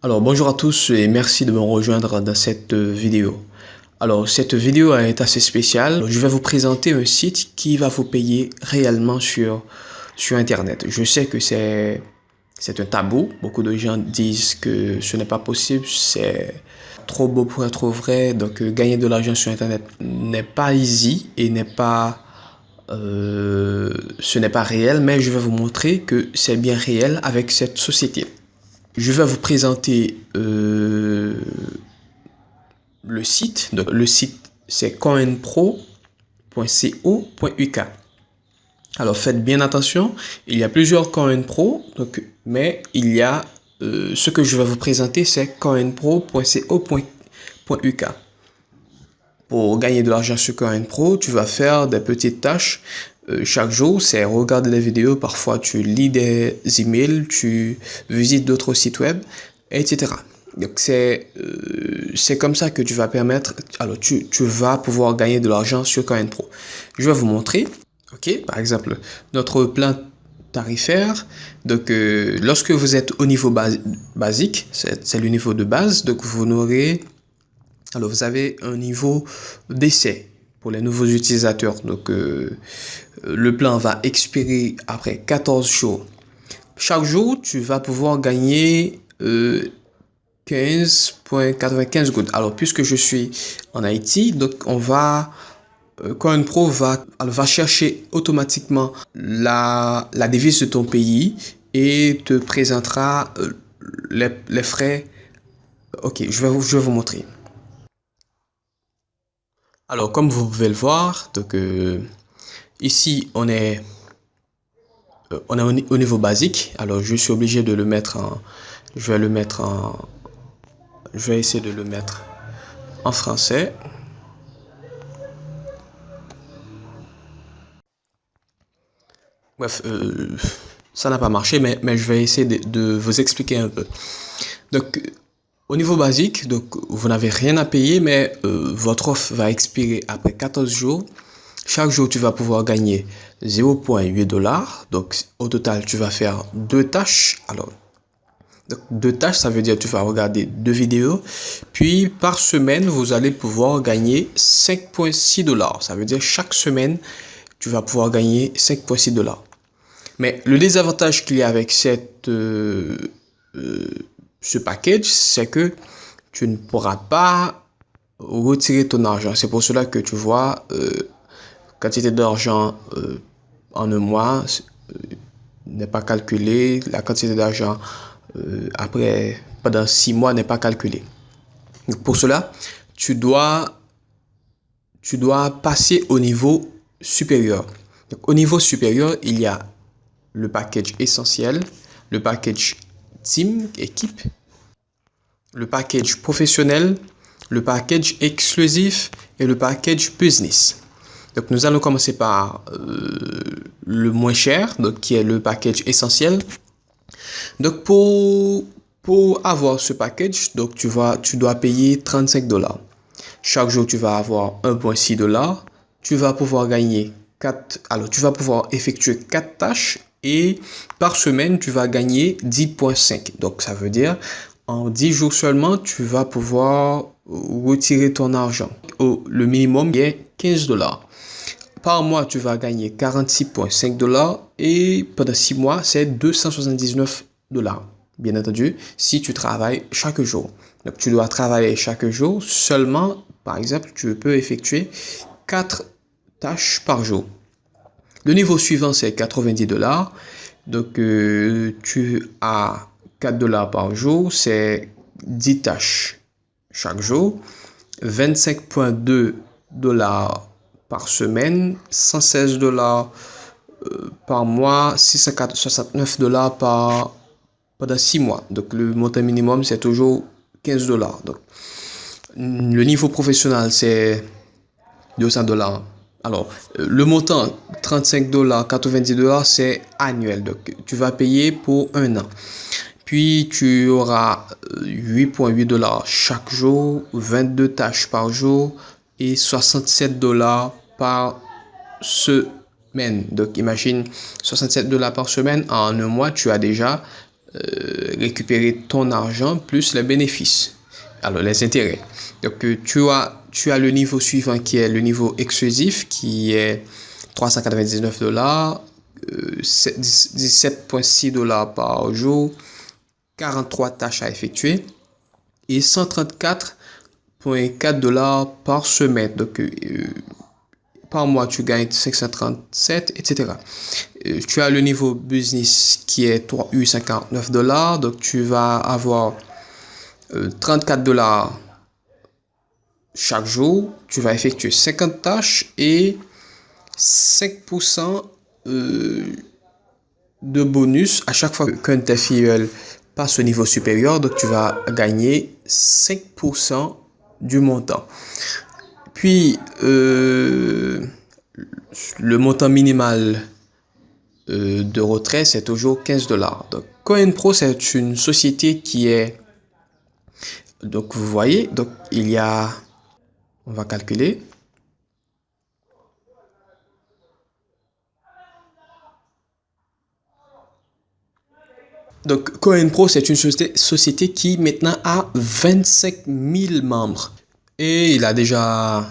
Alors bonjour à tous et merci de me rejoindre dans cette vidéo. Alors cette vidéo est assez spéciale. Je vais vous présenter un site qui va vous payer réellement sur Internet. Je sais que c'est un tabou. Beaucoup de gens disent que ce n'est pas possible, c'est trop beau pour être vrai. Donc gagner de l'argent sur Internet n'est pas easy et ce n'est pas réel, mais je vais vous montrer que c'est bien réel avec cette société. Je vais vous présenter le site. Donc, le site, c'est coinpro.co.uk. Alors, faites bien attention. Il y a plusieurs CoinPro, donc, mais il y a ce que je vais vous présenter, c'est coinpro.co.uk. Pour gagner de l'argent sur CoinPro, tu vas faire des petites tâches chaque jour. C'est regarder des vidéos, parfois tu lis des emails, tu visites d'autres sites web, etc. Donc c'est comme ça que tu vas permettre, alors tu vas pouvoir gagner de l'argent sur CoinPro. Je vais vous montrer, ok, par exemple, notre plan tarifaire. Donc lorsque vous êtes au niveau basique, c'est le niveau de base, donc vous n'aurez... Alors, vous avez un niveau d'essai pour les nouveaux utilisateurs. Donc, le plan va expirer après 14 jours. Chaque jour, tu vas pouvoir gagner 15,95 gouttes. Alors, puisque je suis en Haïti, donc CoinPro va chercher automatiquement la devise de ton pays et te présentera les frais. Ok, je vais vous montrer. Alors, comme vous pouvez le voir, donc ici on est au niveau basique. Alors, je suis obligé de le mettre en, je vais essayer de le mettre en français. Bref, ça n'a pas marché, mais je vais essayer de vous expliquer un peu. Donc, au niveau basique, donc vous n'avez rien à payer, mais votre offre va expirer après 14 jours. Chaque jour, tu vas pouvoir gagner 0,8 $. Donc, au total, tu vas faire 2 tâches. Alors, donc, 2 tâches, ça veut dire que tu vas regarder 2 vidéos. Puis, par semaine, vous allez pouvoir gagner 5,6 $. Ça veut dire chaque semaine, tu vas pouvoir gagner 5,6 $. Mais le désavantage qu'il y a avec ce package, c'est que tu ne pourras pas retirer ton argent. C'est pour cela que tu vois quantité d'argent en un mois n'est pas calculée. La quantité d'argent après pendant 6 mois n'est pas calculée. Donc pour cela, tu dois passer au niveau supérieur. Donc au niveau supérieur, il y a le package essentiel, le package team, équipe, le package professionnel, le package exclusif et le package business. Donc nous allons commencer par le moins cher, donc qui est le package essentiel. Donc pour avoir ce package, donc tu dois payer 35 $. Chaque jour tu vas avoir 1,6 $. Tu vas pouvoir gagner tu vas pouvoir effectuer 4 tâches et par semaine tu vas gagner 10,5. Donc ça veut dire en 10 jours seulement tu vas pouvoir retirer ton argent. Le minimum est 15 $. Par mois, tu vas gagner 46,5 $ et pendant 6 mois, c'est 279 $. Bien entendu, si tu travailles chaque jour. Donc, tu dois travailler chaque jour seulement, par exemple, tu peux effectuer 4 tâches par jour. Le niveau suivant, c'est 90 $. Donc, tu as 4 $ par jour, c'est 10 tâches chaque jour, 25,2 $ par semaine, 116 $ par mois, 669 $ pendant 6 mois. Donc le montant minimum, c'est toujours 15 $. Donc, le niveau professionnel, c'est 200 $. Alors, le montant 35 $, 90 $, c'est annuel. Donc, tu vas payer pour un an. Puis, tu auras 8,8 $ chaque jour, 22 tâches par jour et 67 $ par semaine. Donc, imagine 67 $ par semaine. En un mois, tu as déjà récupérer ton argent plus les bénéfices, alors les intérêts. Donc tu as le niveau suivant qui est le niveau exclusif qui est 399 $, 17,6 $ par jour, 43 tâches à effectuer et 134,4 $ par semaine. Donc par mois, tu gagnes 537, etc. Tu as le niveau business qui est 849 $. Donc, tu vas avoir 34 $ chaque jour. Tu vas effectuer 50 tâches et 5% de bonus à chaque fois qu'un de tes filleuls passe au niveau supérieur. Donc, tu vas gagner 5% du montant. Puis, le montant minimal de retrait, c'est toujours 15 $. Donc, CoinPro, c'est une société qui est... Donc, vous voyez, donc il y a... On va calculer. Donc, CoinPro, c'est une société qui maintenant a 25 000 membres. Et il a déjà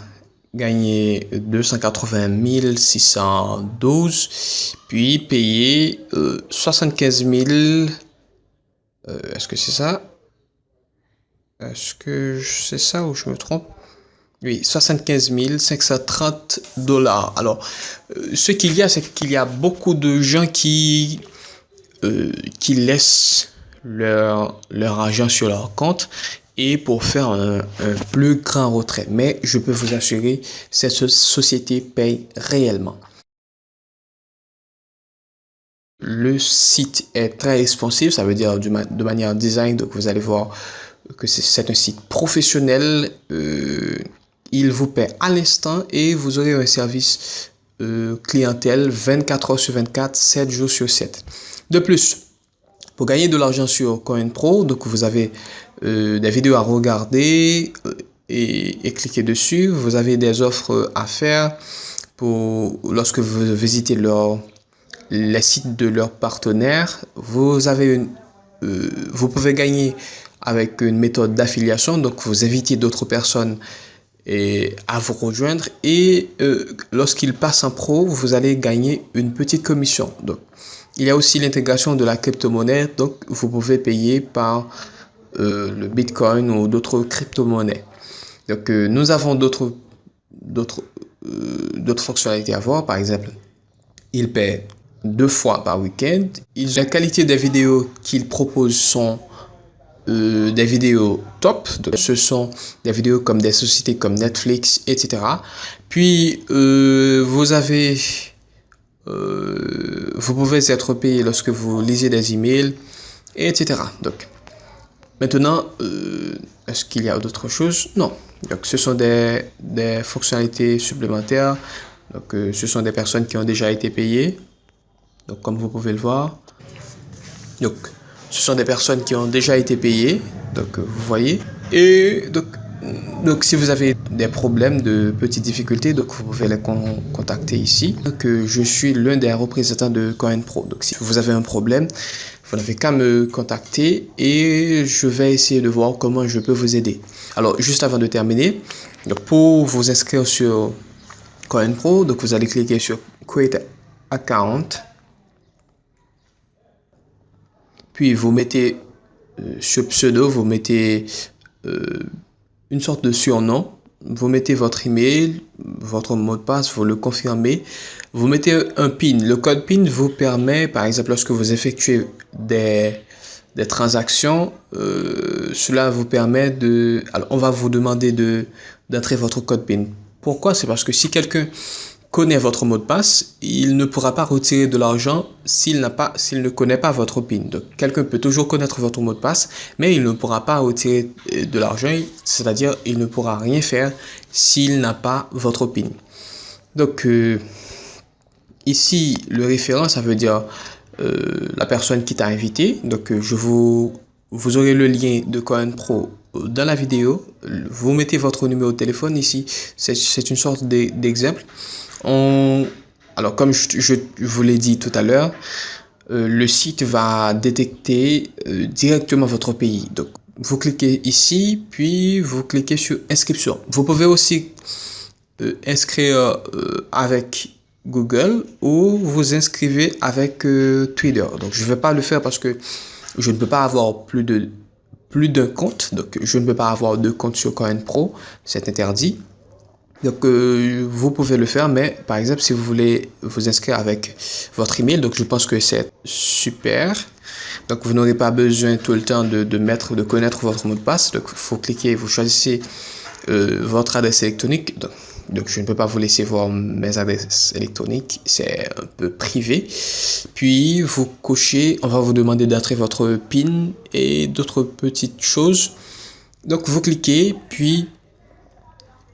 gagné 280 612, puis payé 75 000. Est-ce que c'est ça? Est-ce que c'est ça ou je me trompe? Oui, 75 530 $. Alors, ce qu'il y a, c'est qu'il y a beaucoup de gens qui laissent leur argent sur leur compte et pour faire un plus grand retrait. Mais je peux vous assurer, cette société paye réellement. Le site est très responsive, ça veut dire de manière design. Donc vous allez voir que c'est un site professionnel. Il vous paie à l'instant et vous aurez un service clientèle 24 heures sur 24, 7 jours sur 7. De plus, pour gagner de l'argent sur CoinPro, donc vous avez des vidéos à regarder et cliquer dessus. Vous avez des offres à faire pour lorsque vous visitez les sites de leurs partenaires. Vous pouvez gagner avec une méthode d'affiliation. Donc vous invitez d'autres personnes à vous rejoindre et lorsqu'ils passent en pro, vous allez gagner une petite commission. Donc il y a aussi l'intégration de la crypto-monnaie, donc vous pouvez payer par le Bitcoin ou d'autres crypto-monnaies. Donc nous avons d'autres fonctionnalités à voir. Par exemple, ils paient 2 fois par week-end. La qualité des vidéos qu'ils proposent sont des vidéos top. Donc, ce sont des vidéos comme des sociétés comme Netflix, etc. Puis vous pouvez être payé lorsque vous lisez des emails, etc. Donc, maintenant, est-ce qu'il y a d'autres choses? Non. Donc, ce sont des fonctionnalités supplémentaires. Donc, ce sont des personnes qui ont déjà été payées. Donc, comme vous pouvez le voir. Donc, ce sont des personnes qui ont déjà été payées. Donc, vous voyez. Et donc, si vous avez des problèmes, de petites difficultés, donc vous pouvez les contacter ici. Donc, je suis l'un des représentants de CoinPro. Donc, si vous avez un problème, vous n'avez qu'à me contacter et je vais essayer de voir comment je peux vous aider. Alors, juste avant de terminer, donc pour vous inscrire sur CoinPro, donc vous allez cliquer sur Create Account. Puis, vous mettez ce pseudo, vous mettez une sorte de surnom. Vous mettez votre email, votre mot de passe, vous le confirmez. Vous mettez un PIN. Le code PIN vous permet, par exemple, lorsque vous effectuez des transactions, cela vous permet de... Alors, on va vous demander d'entrer votre code PIN. Pourquoi? C'est parce que si quelqu'un connaît votre mot de passe, il ne pourra pas retirer de l'argent s'il ne connaît pas votre PIN. Donc, quelqu'un peut toujours connaître votre mot de passe, mais il ne pourra pas retirer de l'argent, c'est-à-dire il ne pourra rien faire s'il n'a pas votre PIN. Donc, ici, le référent, ça veut dire la personne qui t'a invité. Donc, vous aurez le lien de CoinPro dans la vidéo. Vous mettez votre numéro de téléphone ici. C'est une sorte d'exemple. Alors, comme je vous l'ai dit tout à l'heure, le site va détecter directement votre pays. Donc, vous cliquez ici, puis vous cliquez sur inscription. Vous pouvez aussi inscrire avec Google ou vous inscrivez avec Twitter. Donc, je ne vais pas le faire parce que je ne peux pas avoir plus d'un compte. Donc, je ne peux pas avoir deux comptes sur CoinPro. C'est interdit. Donc, vous pouvez le faire, mais par exemple, si vous voulez vous inscrire avec votre email, donc je pense que c'est super. Donc, vous n'aurez pas besoin tout le temps de connaître votre mot de passe. Donc, il faut cliquer, vous choisissez votre adresse électronique. Donc, je ne peux pas vous laisser voir mes adresses électroniques, c'est un peu privé. Puis, vous cochez, on va vous demander d'entrer votre PIN et d'autres petites choses. Donc, vous cliquez, puis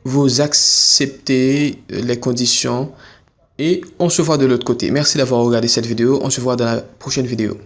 vous acceptez les conditions et on se voit de l'autre côté. Merci d'avoir regardé cette vidéo. On se voit dans la prochaine vidéo.